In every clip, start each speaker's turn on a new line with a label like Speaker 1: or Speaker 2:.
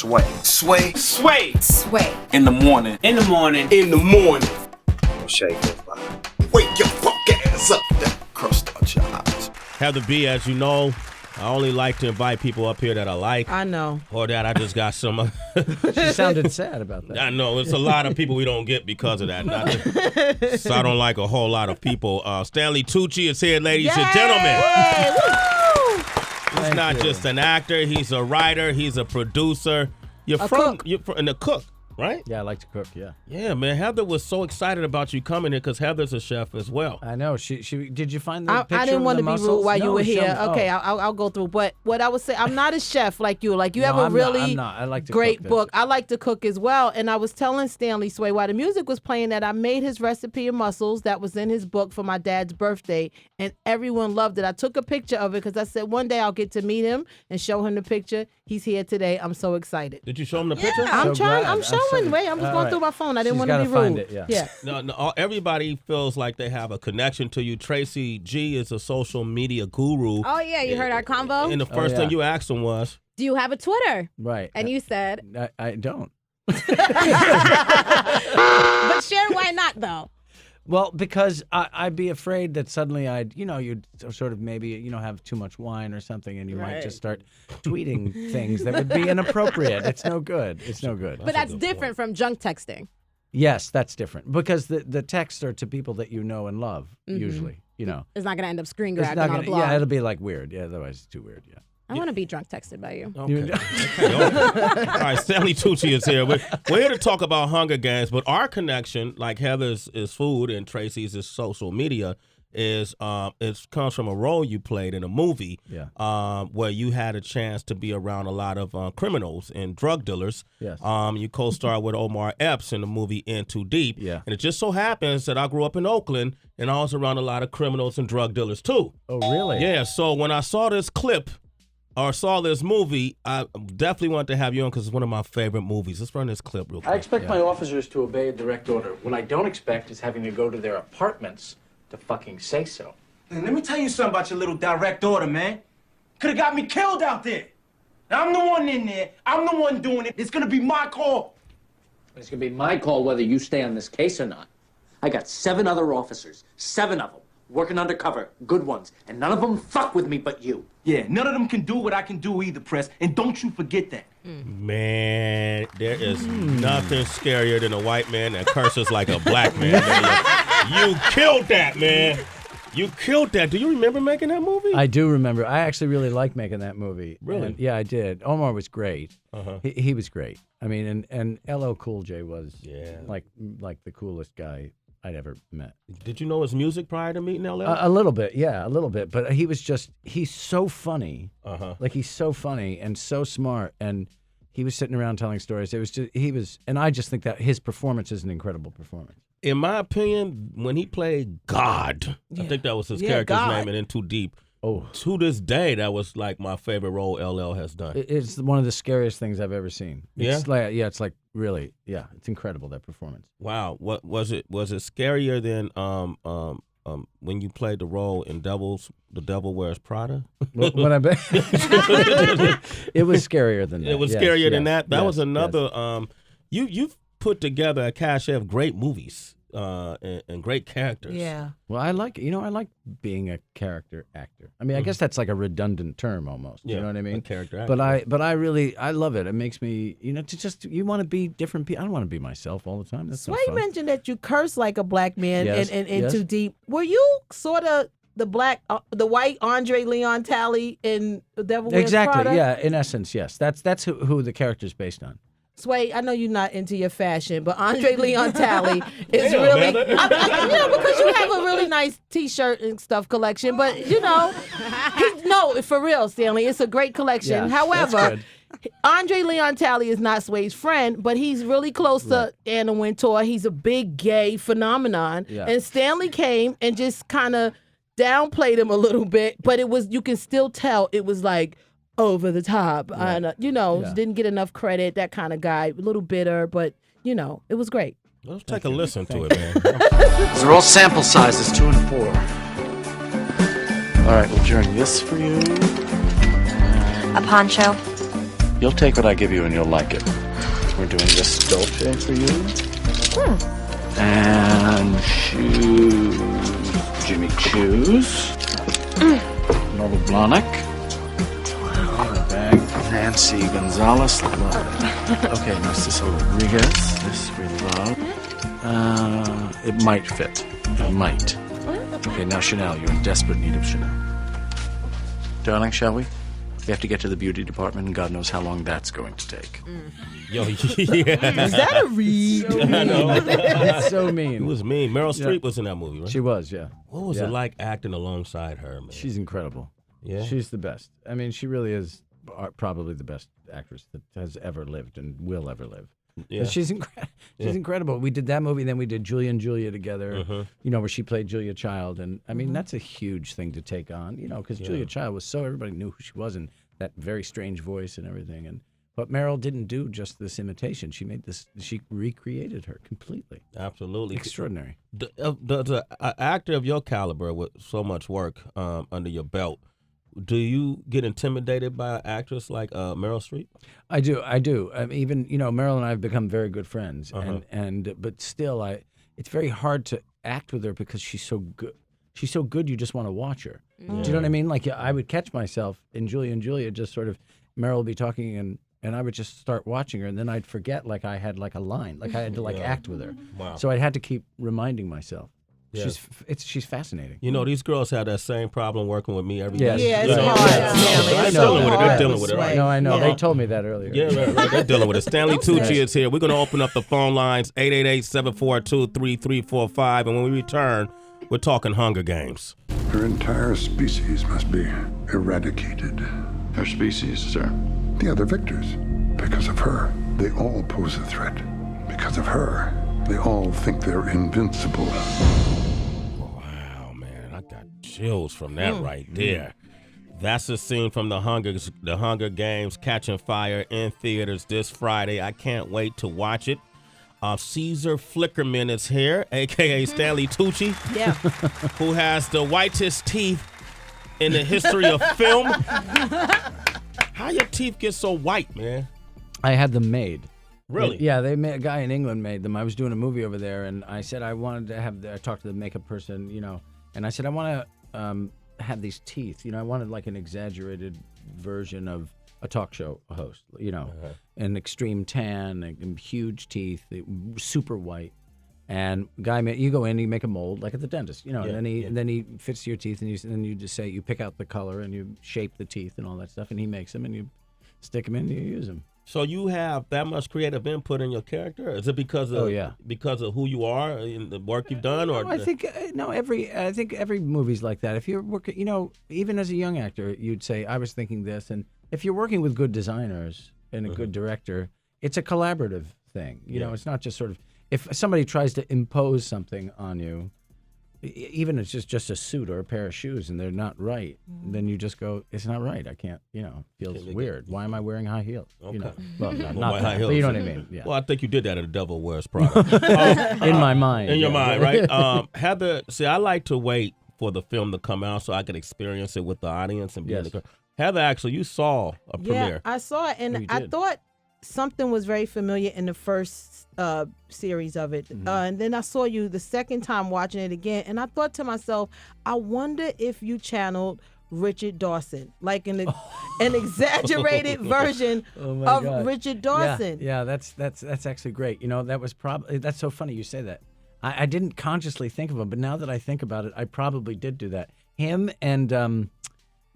Speaker 1: Sway.
Speaker 2: Sway.
Speaker 3: Sway.
Speaker 4: Sway.
Speaker 2: In the morning.
Speaker 3: In the morning.
Speaker 2: In the morning.
Speaker 1: Shake goes by.
Speaker 2: Wake your fuck ass up. That crust out your eyes.
Speaker 5: Heather B, as you know, I only like to invite people up here that I like.
Speaker 4: I know.
Speaker 5: Or that I just got some.
Speaker 6: She sounded sad about that.
Speaker 5: I know. It's a lot of people we don't get because of that. So I don't like a whole lot of people. Stanley Tucci is here, ladies and gentlemen. He's not just an actor. He's a writer. He's a producer. You're and a cook, right?
Speaker 6: Yeah, I like to cook, yeah.
Speaker 5: Yeah, man. Heather was so excited about you coming here because Heather's a chef as well.
Speaker 6: I know. She did you find the picture
Speaker 4: I didn't want to be rude while you were here.
Speaker 6: Oh.
Speaker 4: Okay, I'll go through. But what I would say, I'm not a chef like you. Like you have a really
Speaker 6: I like to
Speaker 4: great
Speaker 6: cook,
Speaker 4: book. I like to cook as well. And I was telling Stanley Sway while the music was playing that I made his recipe of mussels that was in his book for my dad's birthday. And everyone loved it. I took a picture of it because I said one day I'll get to meet him and show him the picture. He's here today. I'm so excited.
Speaker 5: Did you show him the picture?
Speaker 4: I'm showing. Wait, I'm just going through my phone. I didn't want to be rude.
Speaker 6: Find it, yeah.
Speaker 5: No, everybody feels like they have a connection to you. Tracy G is a social media guru.
Speaker 7: Oh, yeah, you heard our convo?
Speaker 5: And the first thing you asked him was,
Speaker 7: do you have a Twitter?
Speaker 6: Right.
Speaker 7: And you said...
Speaker 6: I don't.
Speaker 7: But share why not, though?
Speaker 6: Well, because I'd be afraid that suddenly you'd sort of maybe, have too much wine or something and you might just start tweeting things that would be inappropriate. It's no good.
Speaker 7: But that's different from junk texting.
Speaker 6: Yes, that's different. Because the texts are to people that you know and love, usually,
Speaker 7: It's not going to end up screen grabbing on a blog.
Speaker 6: Yeah, it'll be like weird. Yeah, otherwise it's too weird, yeah.
Speaker 7: I want to be drunk texted by you.
Speaker 5: Okay. All right, Stanley Tucci is here. We're here to talk about Hunger Games, but our connection, like Heather's is food and Tracy's is social media, is it comes from a role you played in a movie where you had a chance to be around a lot of criminals and drug dealers.
Speaker 6: Yes.
Speaker 5: You co-starred with Omar Epps in the movie In Too Deep.
Speaker 6: Yeah.
Speaker 5: And it just so happens that I grew up in Oakland and I was around a lot of criminals and drug dealers too.
Speaker 6: Oh, really?
Speaker 5: Yeah, so when I saw this clip or saw this movie, I definitely want to have you on because it's one of my favorite movies. Let's run this clip real quick.
Speaker 8: I expect my officers to obey a direct order. What I don't expect is having to go to their apartments to fucking say so.
Speaker 3: And let me tell you something about your little direct order, man. Could have got me killed out there. Now, I'm the one in there. I'm the one doing it. It's going to be my call.
Speaker 8: It's gonna be my call whether you stay on this case or not. I got 7 other officers, 7 of them, working undercover, good ones, and none of them fuck with me but you.
Speaker 3: Yeah, none of them can do what I can do either, Press, and don't you forget that.
Speaker 5: Man, there is nothing scarier than a white man that curses like a black man. You killed that, man. You killed that. Do you remember making that movie?
Speaker 6: I do remember. I actually really liked making that movie.
Speaker 5: Really?
Speaker 6: And, yeah, I did. Omar was great. He was great. I mean, and LL Cool J was like the coolest guy I'd ever met.
Speaker 5: Did you know his music prior to meeting LL?
Speaker 6: A little bit, yeah, a little bit. But he's so funny. Like, he's so funny and so smart. And he was sitting around telling stories. And I just think that his performance is an incredible performance.
Speaker 5: In my opinion, when he played God, I think that was his character's name in Too Deep. Oh, to this day, that was like my favorite role LL has done.
Speaker 6: It's one of the scariest things I've ever seen. It's it's like really, it's incredible, that performance.
Speaker 5: Wow, what was it? Was it scarier than when you played the role in The Devil Wears Prada?
Speaker 6: When I it was scarier than that.
Speaker 5: It was scarier than that. That was another. You've put together a cast of great movies and great characters.
Speaker 4: Yeah.
Speaker 6: Well, I like being a character actor. I mean, I guess that's like a redundant term almost. You know what I mean?
Speaker 5: A character actor.
Speaker 6: But I really love it. It makes me, you want to be different people. I don't want to be myself all the time. That's
Speaker 4: Sway
Speaker 6: no fun.
Speaker 4: mentioned that you curse like a black man in Too Deep. Were you sort of the white Andre Leon Talley in The Devil Wears Prada?
Speaker 6: Exactly. Yeah. In essence, yes. That's who the character's based on.
Speaker 4: Sway, I know you're not into your fashion, but Andre Leon Talley is really, because you have a really nice T-shirt and stuff collection. But no, for real, Stanley, it's a great collection.
Speaker 6: Yeah,
Speaker 4: however, Andre Leon Talley is not Sway's friend, but he's really close to Anna Wintour. He's a big gay phenomenon, and Stanley came and just kind of downplayed him a little bit, but you can still tell it was like over the top. And, didn't get enough credit, that kind of guy. A little bitter, but, it was great.
Speaker 5: Let's take a listen to it, man.
Speaker 8: These are all sample sizes, 2 and 4. All right, we'll join this for you.
Speaker 9: A poncho. You'll take what I give you and you'll like it. We're doing this dolce for you. And shoes. Jimmy Choos. Nova Blahnik. Bag. Nancy Gonzalez. Love it. Okay, Narciso Rodriguez. This we love. It might fit. It might. Okay, now Chanel. You're in desperate need of Chanel. Darling, shall we? We have to get to the beauty department, and God knows how long that's going to take.
Speaker 5: Yo, yeah.
Speaker 4: Is that a read?
Speaker 5: I know.
Speaker 6: It's so mean.
Speaker 5: It was mean. Meryl Streep was in that movie, right?
Speaker 6: She was, yeah.
Speaker 5: What was it like acting alongside her, man?
Speaker 6: She's incredible.
Speaker 5: Yeah?
Speaker 6: She's the best. I mean, she really is probably the best actress that has ever lived and will ever live.
Speaker 5: Yeah.
Speaker 6: She's incredible. We did that movie, then we did Julia and Julia together, where she played Julia Child. And, I mean, that's a huge thing to take on, because Julia Child was everybody knew who she was and that very strange voice and everything. But Meryl didn't do just this imitation. She recreated her completely.
Speaker 5: Absolutely.
Speaker 6: Extraordinary.
Speaker 5: The actor of your caliber with so much work under your belt, do you get intimidated by an actress like Meryl Streep? I do. Even Meryl and I have become very good friends, but still, it's very hard to act with her because she's so good. She's so good, you just want to watch her. Do you know what I mean? Like I would catch myself in Julia and Julia, just sort of Meryl would be talking and I would just start watching her, and then I'd forget like I had like a line, like I had to act with her. Wow.
Speaker 6: So I had to keep reminding myself.
Speaker 5: Yeah.
Speaker 6: She's fascinating.
Speaker 5: These girls have that same problem working with me every
Speaker 6: Yes.
Speaker 5: day.
Speaker 4: Yeah, it's hard.
Speaker 5: They're dealing with it. They're dealing with it, right?
Speaker 6: No, I know.
Speaker 4: Yeah.
Speaker 6: They told me that earlier.
Speaker 5: Yeah, right. They're dealing with it. Stanley Tucci is here. We're going to open up the phone lines, 888-742-3345. And when we return, we're talking Hunger Games.
Speaker 10: Her entire species must be eradicated.
Speaker 9: Her species, sir.
Speaker 10: The other victors. Because of her, they all pose a threat. Because of her, they all think they're invincible.
Speaker 5: Wow, man. I got chills from that right there. That's a scene from the Hunger Games catching fire in theaters this Friday. I can't wait to watch it. Caesar Flickerman is here, a.k.a. Stanley Tucci, who has the whitest teeth in the history of film. How your teeth get so white, man?
Speaker 6: I had them made.
Speaker 5: Really?
Speaker 6: Yeah, a guy in England made them. I was doing a movie over there, and I said I wanted to I talked to the makeup person, and I said I want to have these teeth. I wanted like an exaggerated version of a talk show host, an extreme tan, and huge teeth, super white. And guy, you go in, you make a mold like at the dentist, and then he fits your teeth, and you just say, you pick out the color and you shape the teeth and all that stuff, and he makes them and you stick them in and you use them.
Speaker 5: So you have that much creative input in your character? Is it because of who you are and the work you've done, or
Speaker 6: I think every movie's like that. If you're working, even as a young actor, you'd say, I was thinking this, and if you're working with good designers and a good director, it's a collaborative thing. It's not just sort of, if somebody tries to impose something on you, even if it's just a suit or a pair of shoes and they're not right, then you just go, it's not right. I can't, feels weird. Why am I wearing high heels?
Speaker 5: Okay.
Speaker 6: Well, not high heels, but you know what I mean. Yeah.
Speaker 5: Well, I think you did that at The Devil Wears Prada.
Speaker 6: In my mind.
Speaker 5: In your mind, right? Heather, see, I like to wait for the film to come out so I can experience it with the audience and be in the car. Heather, actually, you saw a premiere.
Speaker 4: Yeah, I saw it, and I thought something was very familiar in the first series of it. And then I saw you the second time watching it again, and I thought to myself, I wonder if you channeled Richard Dawson, like an exaggerated version of
Speaker 6: God.
Speaker 4: Richard Dawson.
Speaker 6: Yeah, that's actually great. That was probably, that's so funny you say that. I didn't consciously think of him, but now that I think about it, I probably did do that. Him and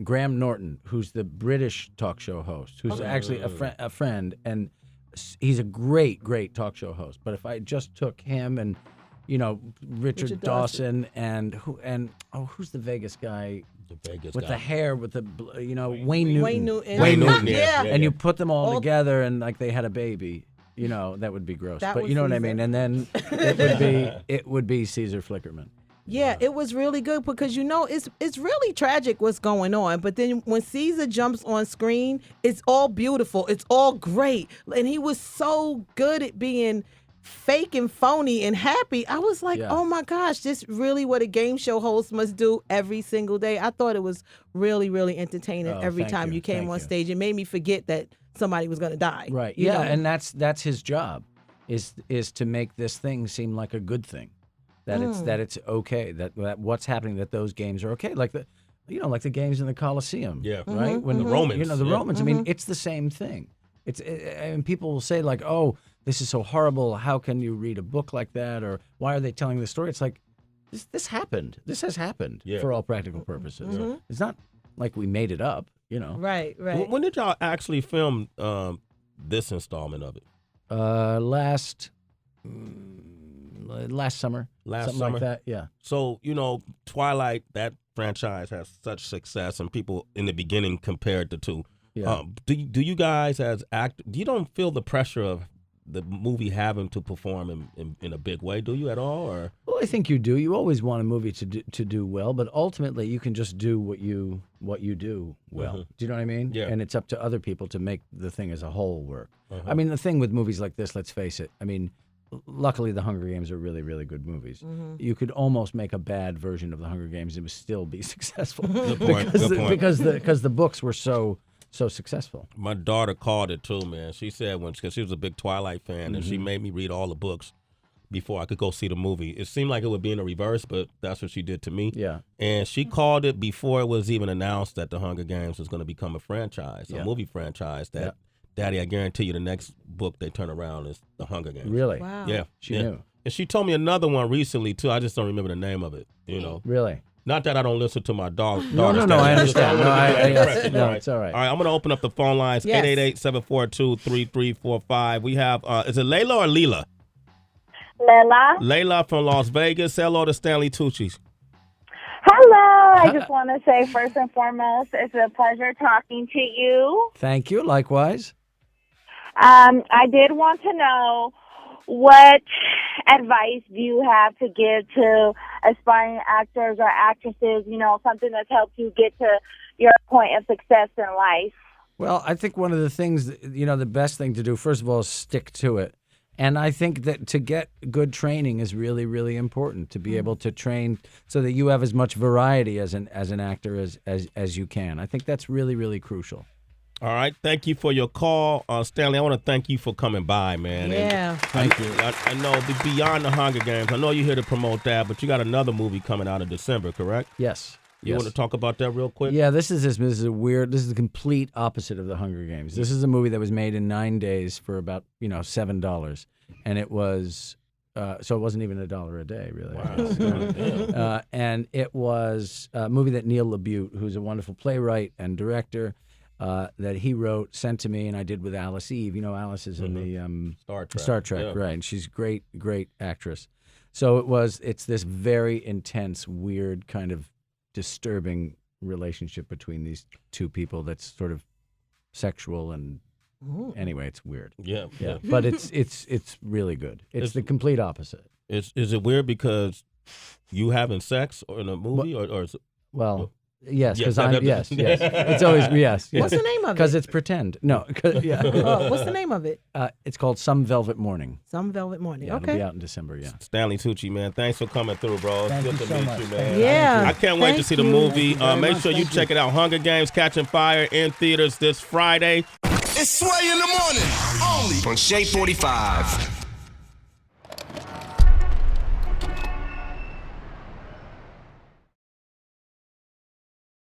Speaker 6: Graham Norton, who's the British talk show host, who's actually a friend, and he's a great talk show host. But if I just took him and Richard Dawson and who's the Vegas guy with the hair with the Wayne Newton,
Speaker 4: yeah.
Speaker 6: And you put them all together and like they had a baby, that would be gross. But you know what I mean. And then it would be Caesar Flickerman.
Speaker 4: Yeah, it was really good because it's really tragic what's going on. But then when Caesar jumps on screen, it's all beautiful. It's all great. And he was so good at being fake and phony and happy. I was like, oh my gosh, this really what a game show host must do every single day. I thought it was really, really entertaining every time you came on stage. It made me forget that somebody was going to die.
Speaker 6: Right.
Speaker 4: You know?
Speaker 6: And that's his job, is to make this thing seem like a good thing, that it's okay, that what's happening, that those games are okay, like the games in the Colosseum.
Speaker 5: Yeah.
Speaker 6: Right. When
Speaker 5: the Romans.
Speaker 6: the Romans. I mean, it's the same thing. And people will say like, oh, this is so horrible. How can you read a book like that? Or why are they telling the story? It's like, this happened. This has happened for all practical purposes. It's not like we made it up,
Speaker 4: Right.
Speaker 5: When did y'all actually film this installment of it?
Speaker 6: Last summer. Something like that, yeah.
Speaker 5: So, Twilight, that franchise has such success, and people in the beginning compared the two.
Speaker 6: Yeah.
Speaker 5: Do you guys as actors, you don't feel the pressure of the movie having to perform in a big way, do you at all? Or
Speaker 6: Well, I think you do. You always want a movie to do well, but ultimately you can just do what you do well. Do you know what I mean?
Speaker 5: Yeah.
Speaker 6: And it's up to other people to make the thing as a whole work. I mean, the thing with movies like this, let's face it, I mean, luckily the Hunger Games are really, really good movies. You could almost make a bad version of the Hunger Games and it would still be successful.
Speaker 5: Good point.
Speaker 6: Because the books were so successful.
Speaker 5: My daughter called it too, man. She said because she was a big Twilight fan, and she made me read all the books before I could go see the movie. It seemed like it would be in a reverse, but that's what she did to me.
Speaker 6: Yeah.
Speaker 5: And she called it before it was even announced that the Hunger Games was going to become a franchise, a movie franchise. That, Daddy, I guarantee you the next book they turn around is the Hunger Games.
Speaker 6: Really?
Speaker 4: Wow.
Speaker 5: Yeah.
Speaker 6: She knew.
Speaker 5: And she told me another one recently, too. I just don't remember the name of it,
Speaker 6: Really?
Speaker 5: Not that I don't listen to my daughter.
Speaker 6: No, I understand. No, it's all right.
Speaker 5: All right, I'm going to open up the phone lines, 888-742-3345. We have, is it Layla or Leela?
Speaker 11: Layla.
Speaker 5: Layla from Las Vegas. Hello to Stanley Tucci.
Speaker 11: Hello. I just want to say, first and foremost, it's a pleasure talking to you.
Speaker 6: Thank you. Likewise.
Speaker 11: I did want to know, what advice do you have to give to aspiring actors or actresses, something that's helped you get to your point of success in life?
Speaker 6: Well, I think one of the things, the best thing to do, first of all, is stick to it. And I think that to get good training is really, really important, to be able to train so that you have as much variety as an actor as you can. I think that's really, really crucial.
Speaker 5: All right. Thank you for your call. Stanley, I want to thank you for coming by, man.
Speaker 4: Yeah.
Speaker 5: Thank you. I know beyond the Hunger Games, I know you're here to promote that, but you got another movie coming out in December, correct?
Speaker 6: Yes.
Speaker 5: You want to talk about that real quick?
Speaker 6: Yeah, this is the complete opposite of the Hunger Games. This is a movie that was made in 9 days for about, $7. And it was, so it wasn't even $1 a day, really.
Speaker 5: Wow.
Speaker 6: And it was a movie that Neil LaBute, who's a wonderful playwright and director, that he wrote, sent to me, and I did with Alice Eve. Alice is in the Star Trek, right? And she's great actress. So it's this very intense, weird, kind of disturbing relationship between these two people that's sort of sexual and anyway, it's weird.
Speaker 5: Yeah.
Speaker 6: But it's really good. It's the complete opposite.
Speaker 5: Is it weird because you having sex or in a movie or is it,
Speaker 6: well? Yes, because
Speaker 5: yes.
Speaker 6: It's always yes.
Speaker 4: What's the name of it?
Speaker 6: Because it's pretend. No, yeah.
Speaker 4: Oh, what's the name of it?
Speaker 6: It's called Some Velvet Morning.
Speaker 4: Some Velvet Morning.
Speaker 6: Yeah,
Speaker 4: okay.
Speaker 6: It'll be out in December. Yeah.
Speaker 5: Stanley Tucci, man, thanks for coming through, bro.
Speaker 6: Thank
Speaker 5: It's
Speaker 6: you
Speaker 5: good
Speaker 6: so
Speaker 5: to
Speaker 6: much.
Speaker 5: meet you, man.
Speaker 4: Yeah.
Speaker 5: I can't wait to see the movie. Make
Speaker 6: much.
Speaker 5: sure you
Speaker 6: Thank
Speaker 5: check it out. Hunger Games Catching Fire in theaters this Friday.
Speaker 2: It's Sway in the morning, only on Shade 45.